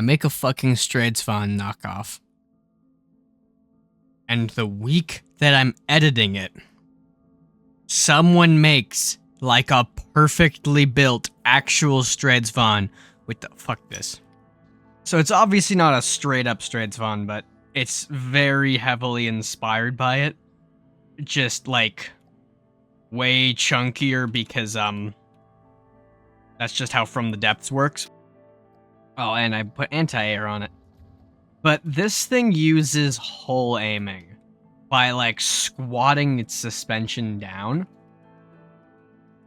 I make a fucking Straidsvan knockoff. And the week that I'm editing it, someone makes like a perfectly built actual Straidsvan with the fuck this. So it's obviously not a straight up Straidsvan, but it's very heavily inspired by it. Just like way chunkier because that's just how From the Depths works. Oh, and I put anti-air on it. But this thing uses hull aiming by like squatting its suspension down.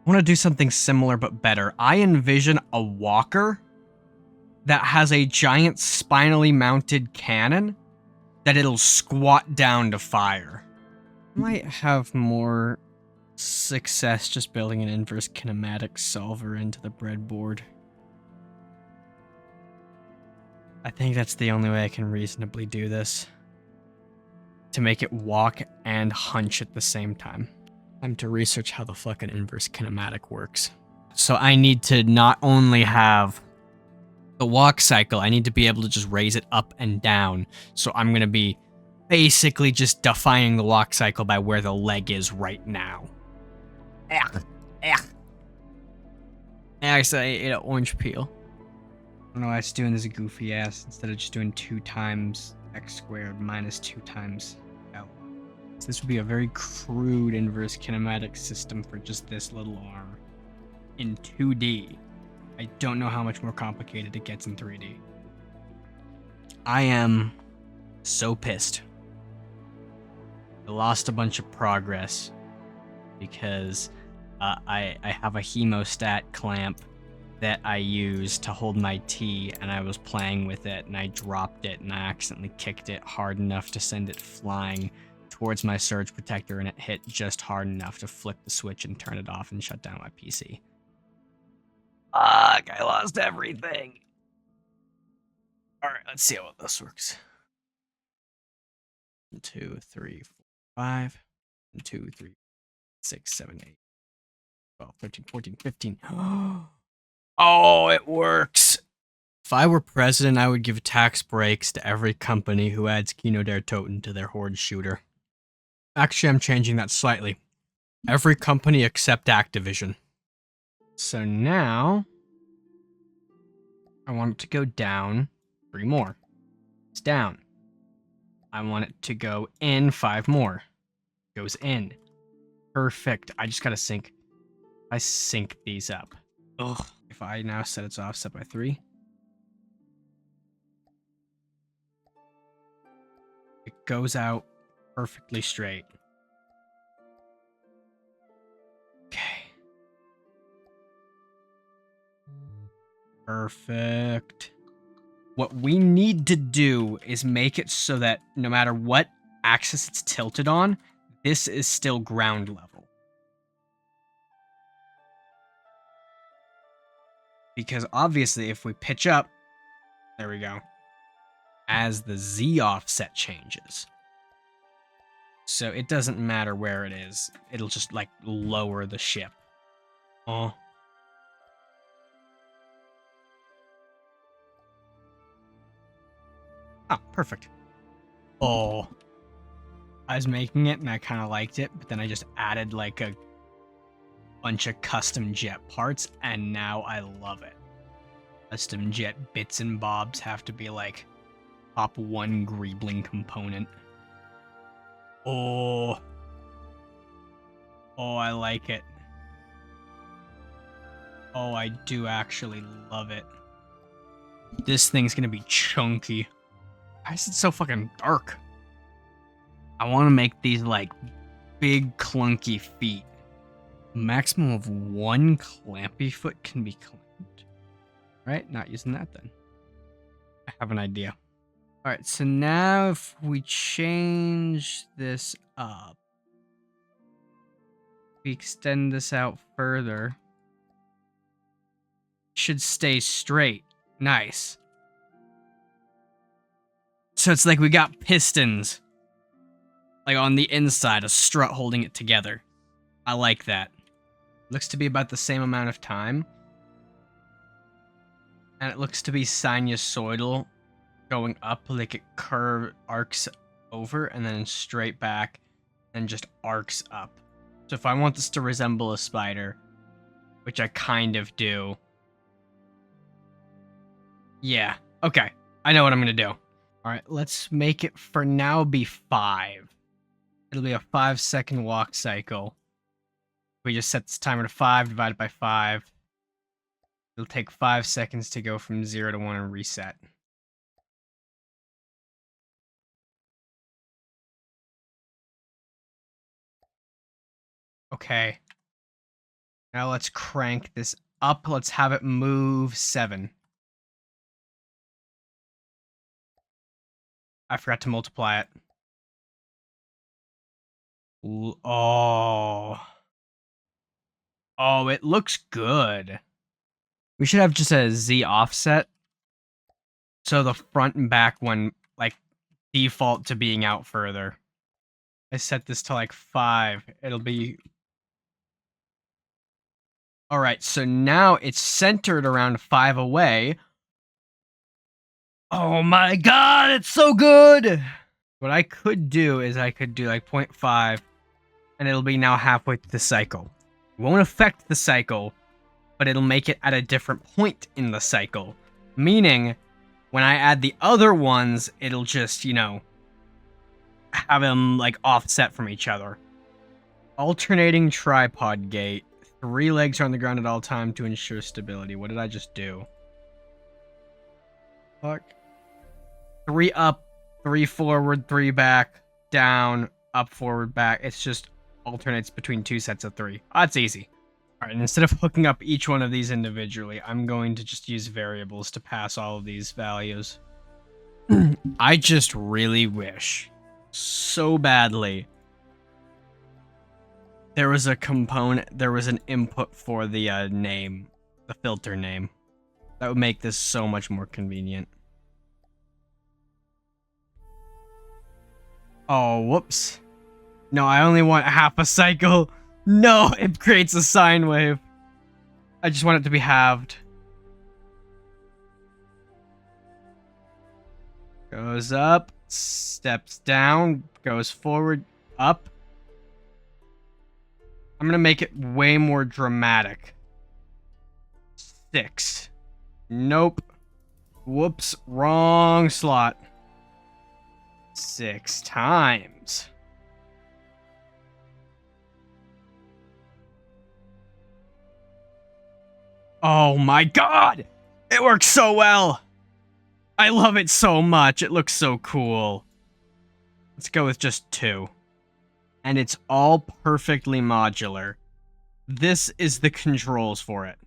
I want to do something similar but better. I envision a walker that has a giant spinally mounted cannon that it'll squat down to fire. Might have more success just building an inverse kinematics solver into the breadboard. I think that's the only way I can reasonably do this. To make it walk and hunch at the same time. Time to research how the fucking inverse kinematic works. So I need to not only have the walk cycle, I need to be able to just raise it up and down. So I'm going to be basically just defining the walk cycle by where the leg is right now. Actually, I ate an orange peel. I don't know why it's doing this goofy ass instead of just doing 2 times x squared minus 2 times L. So this would be a very crude inverse kinematic system for just this little arm in 2D. I don't know how much more complicated it gets in 3D. I am so pissed. I lost a bunch of progress because I have a hemostat clamp that I use to hold my T, and I was playing with it and I dropped it and I accidentally kicked it hard enough to send it flying towards my surge protector, and it hit just hard enough to flick the switch and turn it off and shut down my PC. Fuck, I lost everything. Alright, let's see how this works. 1, 2, 3, 4, 5. 1, 2, 3, 6, 7, 8, 12, 13, 14, 15. Oh, it works. If I were president, I would give tax breaks to every company who adds Kino der Toten to their Horde shooter. Actually, I'm changing that slightly. Every company except Activision. So now, I want it to go down 3 more. It's down. I want it to go in 5 more. Goes in. Perfect. I just gotta sync. I sync these up. Ugh. If I now set its offset by 3. It goes out perfectly straight. Okay. Perfect. What we need to do is make it so that no matter what axis it's tilted on, this is still ground level. Because obviously if we pitch up, there we go, as the Z offset changes. So it doesn't matter where it is. It'll just like lower the ship. Oh. Oh, perfect. Oh. I was making it and I kind of liked it, but then I just added like a bunch of custom jet parts, and now I love it. Custom jet bits and bobs have to be like top 1 greebling component. Oh. Oh, I like it. Oh, I do actually love it. This thing's gonna be chunky. Why is it so fucking dark? I want to make these like big clunky feet. Maximum of 1 clampy foot can be clamped. Right? Not using that then. I have an idea. Alright, so now if we change this up, we extend this out further, it should stay straight. Nice. So it's like we got pistons, like on the inside, a strut holding it together. I like that. Looks to be about the same amount of time. And it looks to be sinusoidal, going up, like it arcs over and then straight back and just arcs up. So if I want this to resemble a spider, which I kind of do. Yeah, okay. I know what I'm gonna do. All right, let's make it for now be 5. It'll be a 5-second walk cycle. We just set this timer to 5, divided by 5. It'll take 5 seconds to go from 0 to 1 and reset. Okay. Now let's crank this up. Let's have it move 7. I forgot to multiply it. Oh. Oh, it looks good. We should have just a Z offset. So the front and back one, like, default to being out further. I set this to, like, 5. It'll be... Alright, so now it's centered around 5 away. Oh my god, it's so good! What I could do is I could do, like, 0.5, and it'll be now halfway through the cycle. It won't affect the cycle, but it'll make it at a different point in the cycle. Meaning, when I add the other ones, it'll just, you know, have them, like, offset from each other. Alternating tripod gait. 3 legs are on the ground at all time to ensure stability. What did I just do? Fuck. 3 up, 3 forward, 3 back, down, up, forward, back. It's just alternates between 2 sets of 3. That's easy. All right, and instead of hooking up each one of these individually, I'm going to just use variables to pass all of these values. I just really wish so badly there was a component, there was an input for the name, the filter name. That would make this so much more convenient. Oh, whoops. No, I only want half a cycle. No, it creates a sine wave. I just want it to be halved. Goes up, steps down, goes forward, up. I'm gonna make it way more dramatic. 6. Nope. Whoops, wrong slot. 6 times. Oh my god! It works so well! I love it so much. It looks so cool. Let's go with just 2. And it's all perfectly modular. This is the controls for it.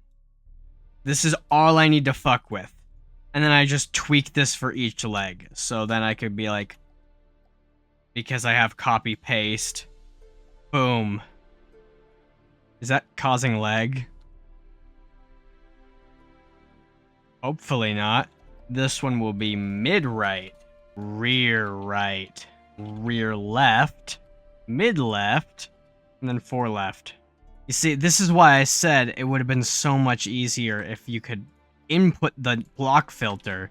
This is all I need to fuck with. And then I just tweak this for each leg. So then I could be like, because I have copy paste. Boom. Is that causing lag? Hopefully not. This one will be mid-right, rear right, rear left, mid-left, and then 4 left. You see, this is why I said it would have been so much easier if you could input the block filter,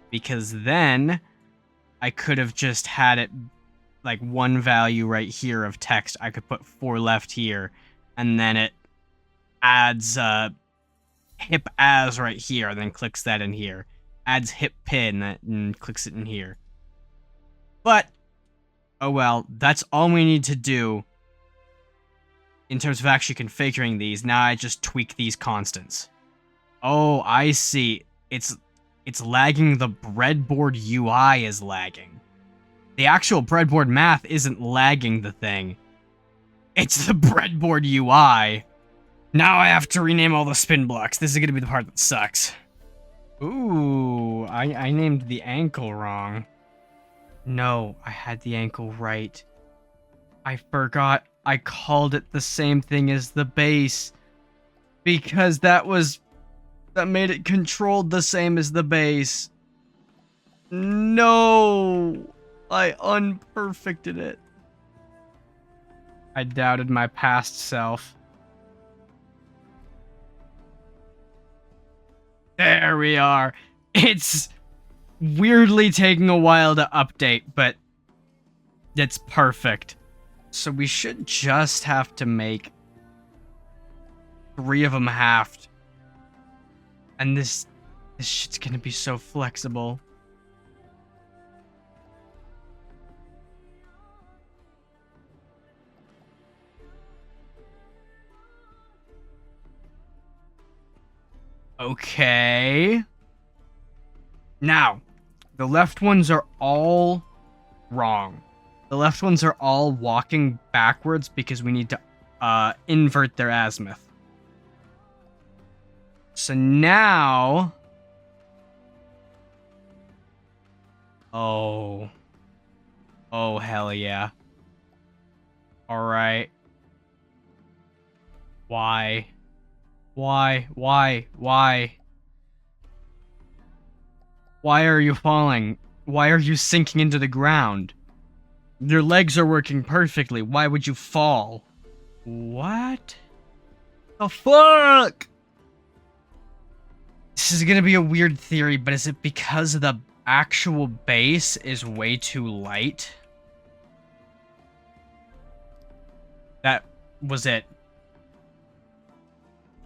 because then I could have just had it like one value right here of text. I could put 4 left here, and then it adds hip as right here, and then clicks that in here. Adds hip pin and clicks it in here. But, oh well, that's all we need to do in terms of actually configuring these. Now I just tweak these constants. Oh, I see. It's lagging. The breadboard UI is lagging. The actual breadboard math isn't lagging the thing. It's the breadboard UI. Now I have to rename all the spin blocks. This is going to be the part that sucks. Ooh, I named the ankle wrong. No, I had the ankle right. I forgot I called it the same thing as the base. Because that made it controlled the same as the base. No, I unperfected it. I doubted my past self. There we are. It's weirdly taking a while to update, but it's perfect. So we should just have to make 3 of them halved. And this shit's gonna be so flexible. Okay. Now, the left ones are all wrong. The left ones are all walking backwards because we need to invert their azimuth. So now... Oh. Oh, hell yeah. Alright. Why? Why? Why? Why? Why are you falling? Why are you sinking into the ground? Your legs are working perfectly. Why would you fall? What? The fuck? This is gonna be a weird theory, but is it because the actual base is way too light? That was it.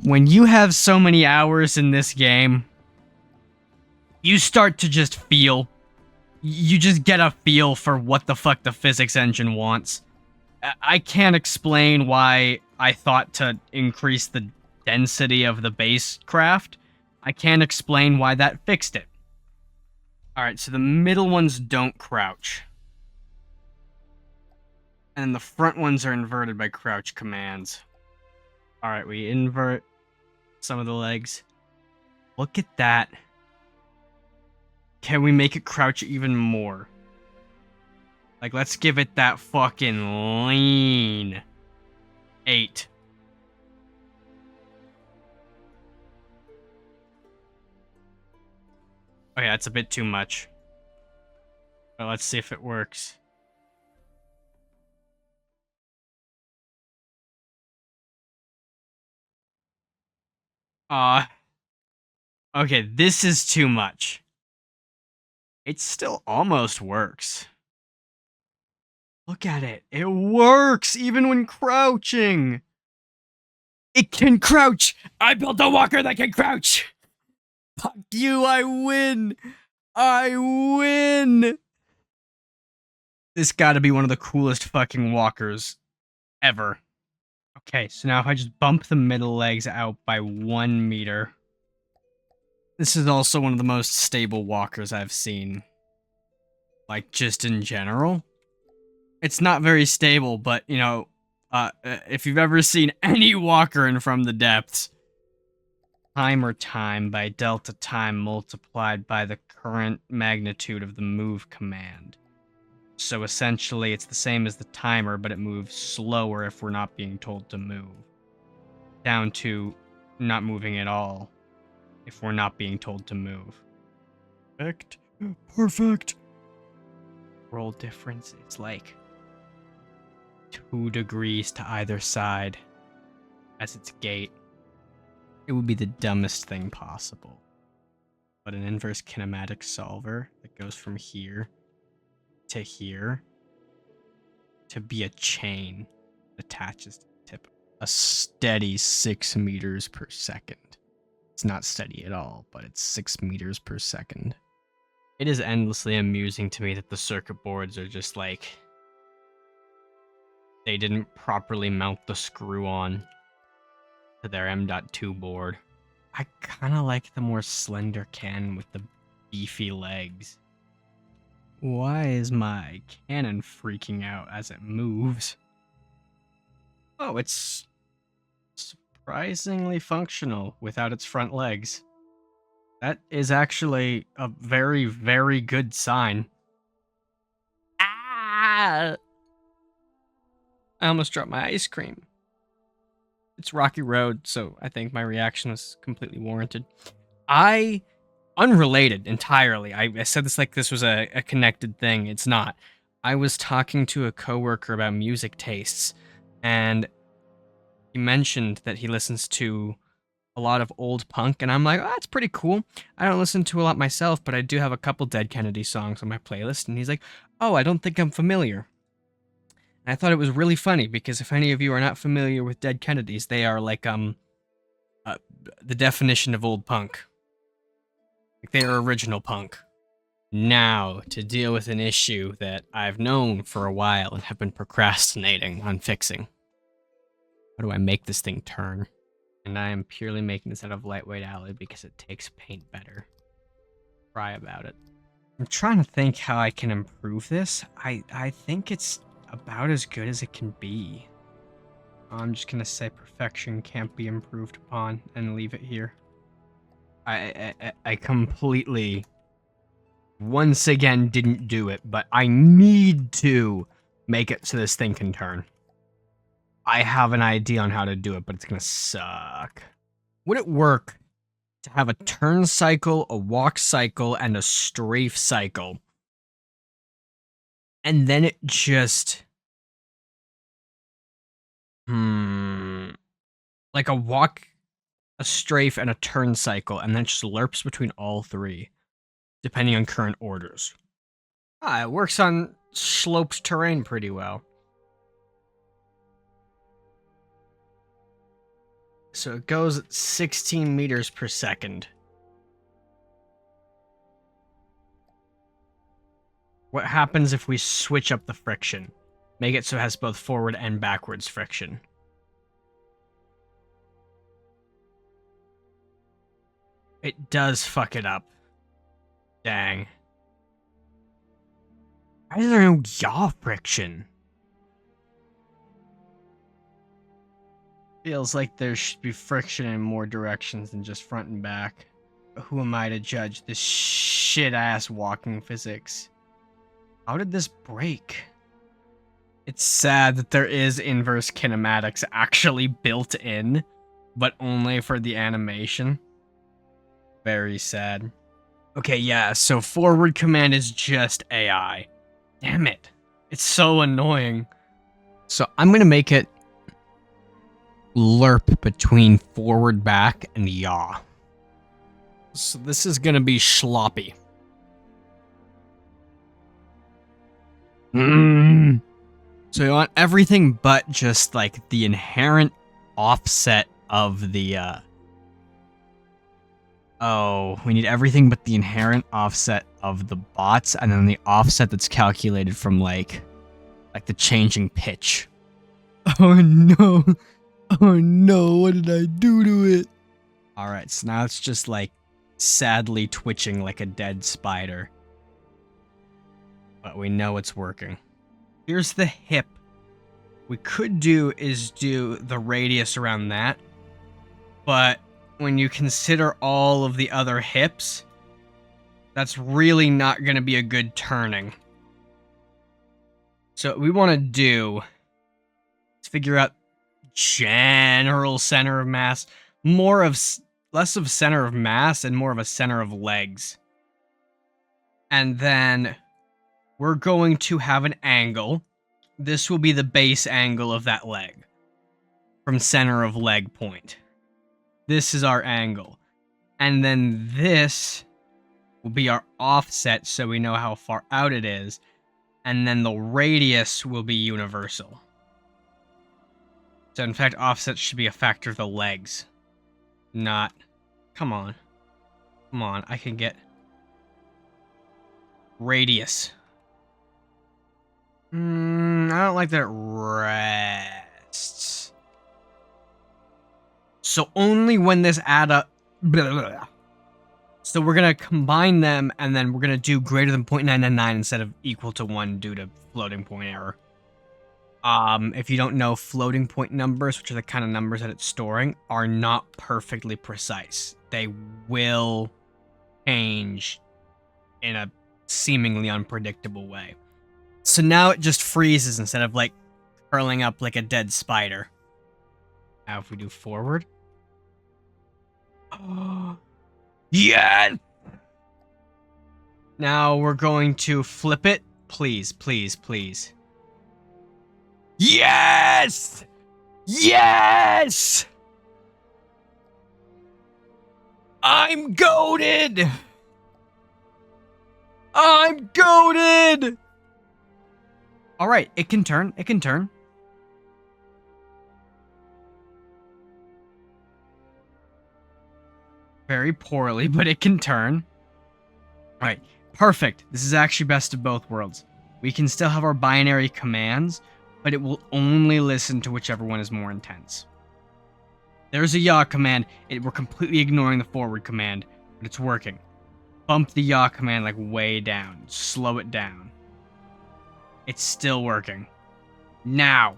When you have so many hours in this game, you start to just feel. You just get a feel for what the fuck the physics engine wants. I can't explain why I thought to increase the density of the base craft. I can't explain why that fixed it. Alright, so the middle ones don't crouch. And the front ones are inverted by crouch commands. Alright, we invert some of the legs. Look at that. Can we make it crouch even more? Like, let's give it that fucking lean. 8. Oh yeah, it's a bit too much. But let's see if it works. Okay, this is too much. It still almost works. Look at it. It works even when crouching. It can crouch. I built a walker that can crouch. Fuck you, I win. I win. This gotta be one of the coolest fucking walkers ever. Okay, so now if I just bump the middle legs out by 1 meter. This is also one of the most stable walkers I've seen. Like, just in general. It's not very stable, but, you know, if you've ever seen any walker in From the Depths, timer time by delta time multiplied by the current magnitude of the move command. So essentially, it's the same as the timer, but it moves slower if we're not being told to move. Down to not moving at all if we're not being told to move. Perfect. Perfect. Roll difference is like 2 degrees to either side as its gait. It would be the dumbest thing possible. But an inverse kinematic solver that goes from here to here to be a chain that attaches to the tip. A steady 6 meters per second. It's not steady at all, but it's 6 meters per second. It is endlessly amusing to me that the circuit boards are just like... They didn't properly mount the screw on to their M.2 board. I kind of like the more slender cannon with the beefy legs. Why is my cannon freaking out as it moves? Oh, it's surprisingly functional without its front legs. That is actually a very, very good sign. Ah! I almost dropped my ice cream. It's Rocky Road, so I think my reaction was completely warranted. Unrelated entirely. I said this like this was a connected thing. It's not. I was talking to a coworker about music tastes, and he mentioned that he listens to a lot of old punk, and I'm like, oh, that's pretty cool. I don't listen to a lot myself, but I do have a couple Dead Kennedy songs on my playlist. And he's like, oh, I don't think I'm familiar. And I thought it was really funny because if any of you are not familiar with Dead Kennedys, they are like the definition of old punk. Like they are original punk. Now, to deal with an issue that I've known for a while and have been procrastinating on fixing. How do I make this thing turn? And I am purely making this out of lightweight alloy because it takes paint better. Cry about it. I'm trying to think how I can improve this. I think it's about as good as it can be. I'm just gonna say perfection can't be improved upon and leave it here. I completely, once again, didn't do it, but I need to make it so this thing can turn. I have an idea on how to do it, but it's gonna suck. Would it work to have a turn cycle, a walk cycle, and a strafe cycle? And then it just... like a walk, a strafe, and a turn cycle, and then it just lerps between all three, depending on current orders. It works on sloped terrain pretty well. So it goes at 16 meters per second. What happens if we switch up the friction? Make it so it has both forward and backwards friction. It does fuck it up. Dang. Why is there no yaw friction? Feels like there should be friction in more directions than just front and back. But who am I to judge this shit-ass walking physics? How did this break? It's sad that there is inverse kinematics actually built in, but only for the animation. Very sad. Okay, yeah, so forward command is just AI. Damn it. It's so annoying. So I'm gonna make it lerp between forward, back, and yaw. So this is gonna be sloppy. So you want everything but just like the inherent offset of the we need everything but the inherent offset of the bots, and then the offset that's calculated from like the changing pitch. Oh no. Oh no, what did I do to it? Alright, so now it's just like sadly twitching like a dead spider. But we know it's working. Here's the hip. We could do is do the radius around that. But when you consider all of the other hips, that's really not going to be a good turning. So what we want to do is figure out general center of mass, less of center of mass and more of a center of legs. And then we're going to have an angle. This will be the base angle of that leg from center of leg point. This is our angle. And then this will be our offset so we know how far out it is. And then the radius will be universal. So in fact, offset should be a factor of the legs. Not... Come on. Come on, I can get... Radius. I don't like that it rests. So only when this add up... Blah, blah, blah. So we're going to combine them, and then we're going to do greater than 0.999 instead of equal to 1 due to floating point error. If you don't know, floating point numbers, which are the kind of numbers that it's storing, are not perfectly precise. They will change in a seemingly unpredictable way. So now it just freezes instead of, like, curling up like a dead spider. Now if we do forward... Oh... Yeah! Now we're going to flip it. Please, please, please. Yes! Yes! I'm goated! I'm goated! Alright, it can turn. It can turn. Very poorly, but it can turn. Alright, perfect. This is actually best of both worlds. We can still have our binary commands, but it will only listen to whichever one is more intense. There's a yaw command. We're completely ignoring the forward command, but it's working. Bump the yaw command like way down. Slow it down. It's still working. Now.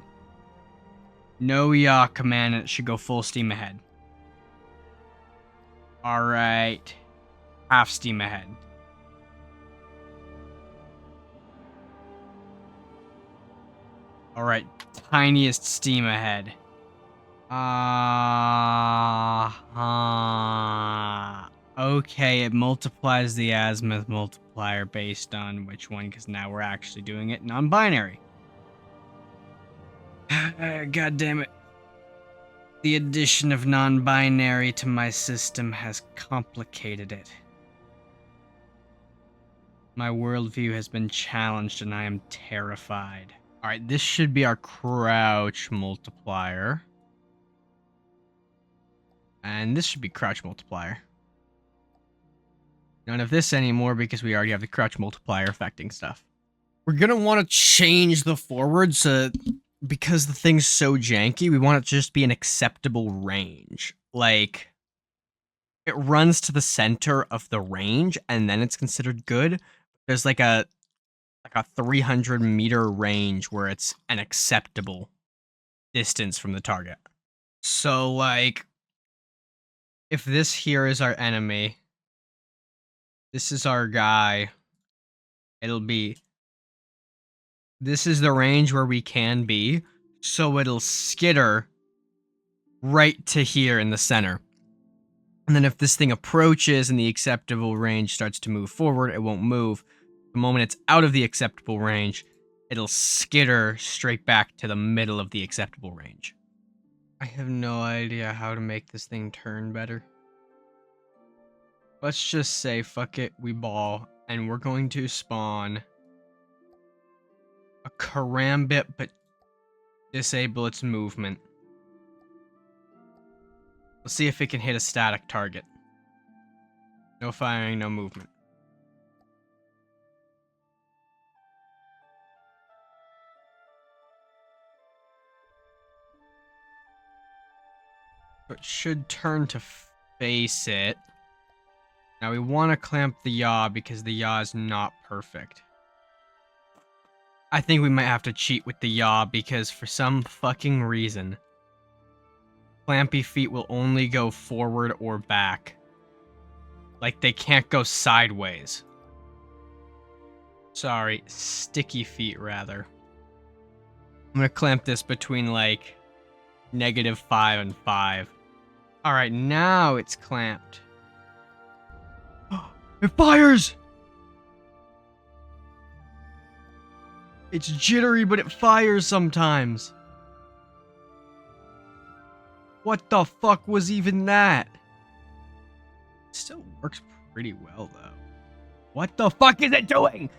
No yaw command, and it should go full steam ahead. Alright. Half steam ahead. Alright. Tiniest steam ahead. Okay, it multiplies the azimuth multiplier based on which one, because now we're actually doing it non-binary. God damn it. The addition of non-binary to my system has complicated it. My worldview has been challenged and I am terrified. Alright, this should be our crouch multiplier. And this should be crouch multiplier. None of this anymore because we already have the crouch multiplier affecting stuff. We're gonna want to change the forward so because the thing's so janky, we want it to just be an acceptable range. Like, it runs to the center of the range and then it's considered good. There's like a 300 meter range where it's an acceptable distance from the target. So like, if this here is our enemy, this is our guy, it'll be, this is the range where we can be, so it'll skitter right to here in the center. And then if this thing approaches and the acceptable range starts to move forward, it won't move. The moment it's out of the acceptable range, it'll skitter straight back to the middle of the acceptable range. I have no idea how to make this thing turn better. Let's just say, fuck it, we ball, and we're going to spawn a karambit, but disable its movement. Let's see if it can hit a static target. No firing, no movement. It should turn to face it. Now we want to clamp the yaw because the yaw is not perfect. I think we might have to cheat with the yaw because for some fucking reason, clampy feet will only go forward or back. Like they can't go sideways. Sorry, sticky feet rather. I'm gonna clamp this between like -5 and 5. Alright, now it's clamped. It fires! It's jittery, but it fires sometimes. What the fuck was even that? It still works pretty well, though. What the fuck is it doing?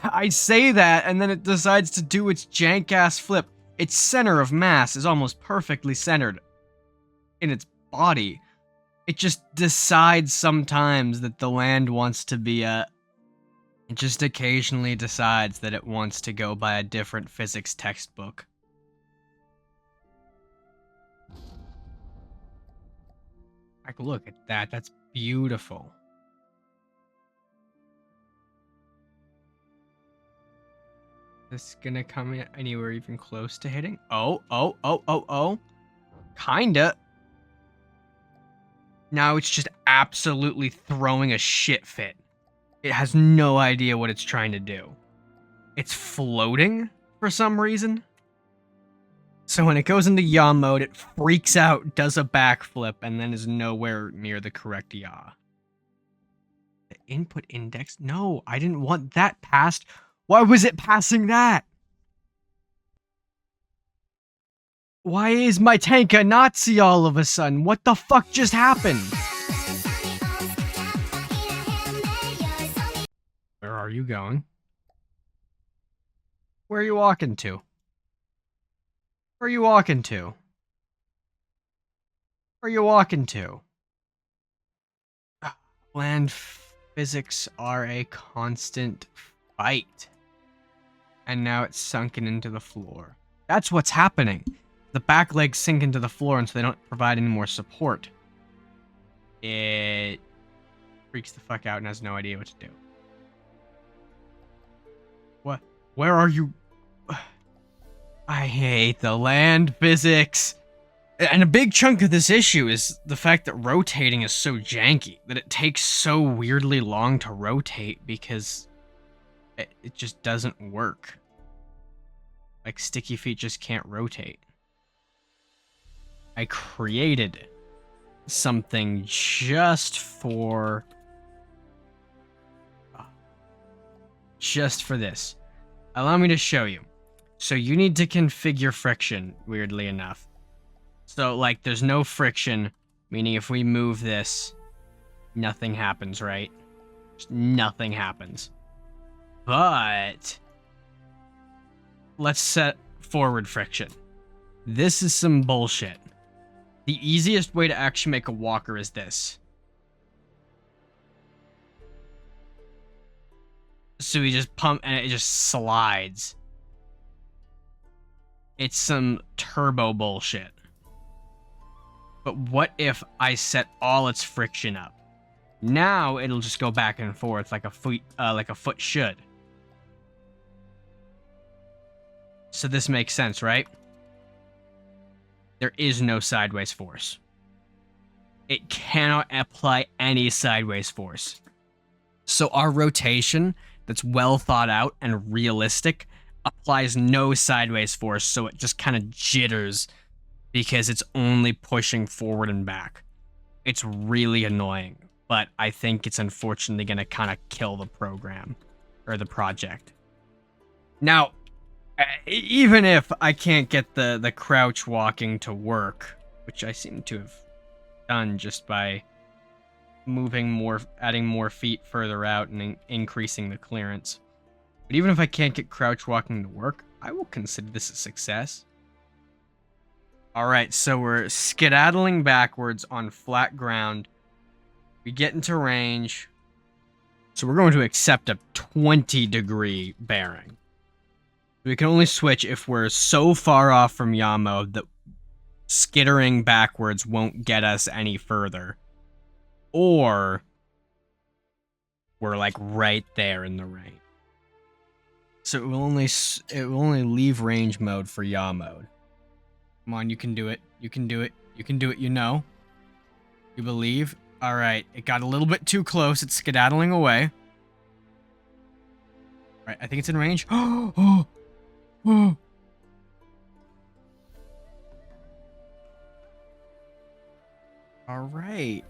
I say that, and then it decides to do its jank-ass flip. Its center of mass is almost perfectly centered in its body. It just decides sometimes that the land wants to be a... It just occasionally decides that it wants to go by a different physics textbook. Like, look at that. That's beautiful. This gonna come in anywhere even close to hitting? Oh. Kinda. Now it's just absolutely throwing a shit fit. It has no idea what it's trying to do. It's floating for some reason. So when it goes into yaw mode, it freaks out, does a backflip, and then is nowhere near the correct yaw. The input index? No, I didn't want that passed. Why was it passing that? Why is my tank a Nazi all of a sudden? What the fuck just happened? are you going? Where are you walking to? Where are you walking to? Where are you walking to? Land physics are a constant fight. And now it's sunken into the floor. That's what's happening. The back legs sink into the floor, and so they don't provide any more support. It freaks the fuck out and has no idea what to do. What? Where are you? I hate the land physics. And a big chunk of this issue is the fact that rotating is so janky, that it takes so weirdly long to rotate because it just doesn't work. Like, sticky feet just can't rotate. I created something just for this. Allow me to show you. So you need to configure friction, weirdly enough. So, like, there's no friction, meaning if we move this, nothing happens, right? Just nothing happens. But let's set forward friction. This is some bullshit. The easiest way to actually make a walker is this. So we just pump and it just slides. It's some turbo bullshit. But what if I set all its friction up? Now it'll just go back and forth like a foot should. So this makes sense, right? There is no sideways force. It cannot apply any sideways force. So our rotation, that's well thought out and realistic, applies no sideways force, so it just kind of jitters because it's only pushing forward and back. It's really annoying, but I think it's unfortunately going to kind of kill the program or the project. Now, even if I can't get the crouch walking to work, which I seem to have done just by moving more, adding more feet further out and increasing the clearance. But even if I can't get crouch walking to work, I will consider this a success. Alright, so we're skedaddling backwards on flat ground. We get into range. So we're going to accept a 20-degree bearing. We can only switch if we're so far off from yaw mode that skittering backwards won't get us any further. Or we're like right there in the range. So it will only leave range mode for yaw mode. Come on, you can do it. You can do it. You can do it, you know. You believe. Alright, it got a little bit too close. It's skedaddling away. Alright, I think it's in range. Oh! Alright.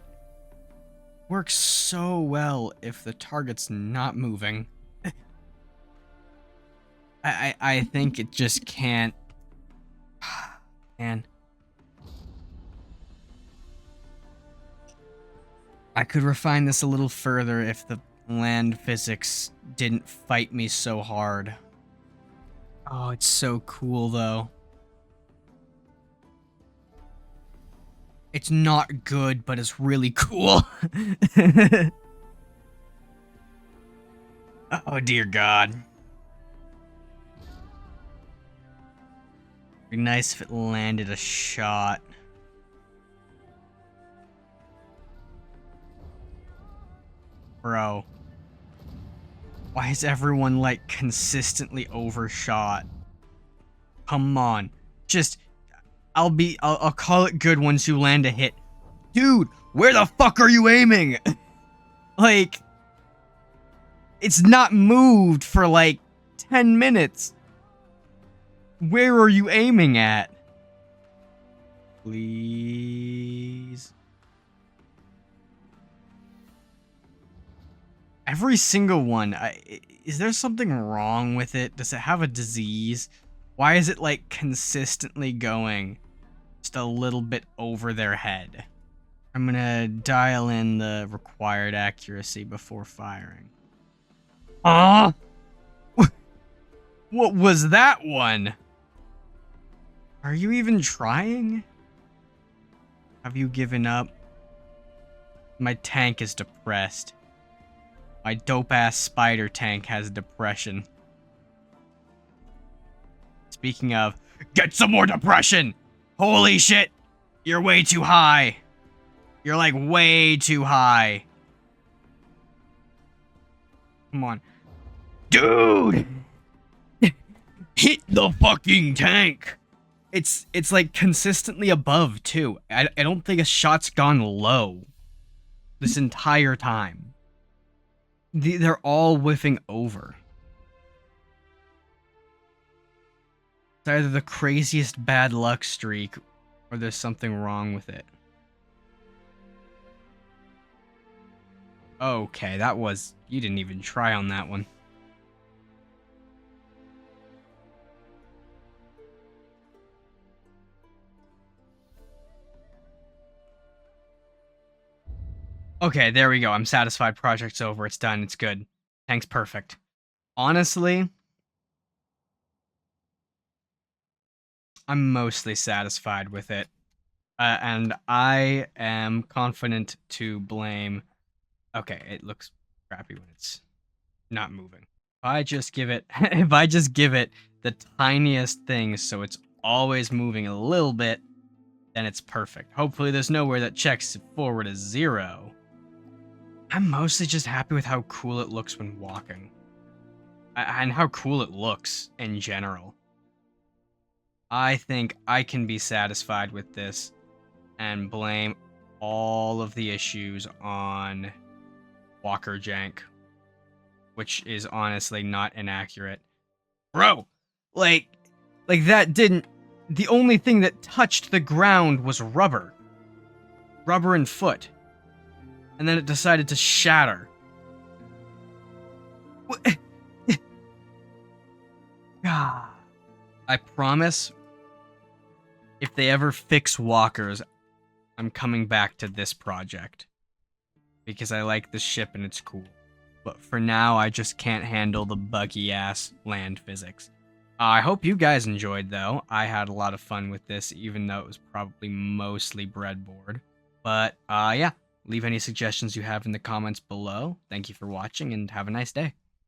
Works so well if the target's not moving. I think it just can't. Man. I could refine this a little further if the land physics didn't fight me so hard. Oh, it's so cool, though. It's not good, but it's really cool. Oh, dear God. Be nice if it landed a shot. Bro. Why is everyone, like, consistently overshot? Come on. Just, I'll call it good once you land a hit. Dude, where the fuck are you aiming? Like, it's not moved for, like, 10 minutes. Where are you aiming at? Please. Every single one. Is there something wrong with it? Does it have a disease? Why is it, like, consistently going just a little bit over their head? I'm gonna dial in the required accuracy before firing. Ah! What was that one? Are you even trying? Have you given up? My tank is depressed. My dope-ass spider tank has depression. Speaking of, get some more depression! Holy shit! You're way too high. You're like way too high. Come on. Dude! Hit the fucking tank! It's like consistently above too. I don't think a shot's gone low this entire time. They're all whiffing over. It's either the craziest bad luck streak or there's something wrong with it. Okay, that was... You didn't even try on that one. Okay, there we go. I'm satisfied. Project's over. It's done. It's good. Tank's perfect. Honestly, I'm mostly satisfied with it. And I am confident to blame... Okay, it looks crappy when it's not moving. If I just give it the tiniest thing so it's always moving a little bit, then it's perfect. Hopefully there's nowhere that checks forward as 0. I'm mostly just happy with how cool it looks when walking. And how cool it looks in general. I think I can be satisfied with this and blame all of the issues on Walker jank, which is honestly not inaccurate. Bro, like that didn't... The only thing that touched the ground was rubber. Rubber and foot. And then it decided to shatter. God. I promise, if they ever fix walkers, I'm coming back to this project. Because I like the ship and it's cool. But for now, I just can't handle the buggy-ass land physics. I hope you guys enjoyed, though. I had a lot of fun with this, even though it was probably mostly breadboard. But, yeah. Leave any suggestions you have in the comments below. Thank you for watching, and have a nice day.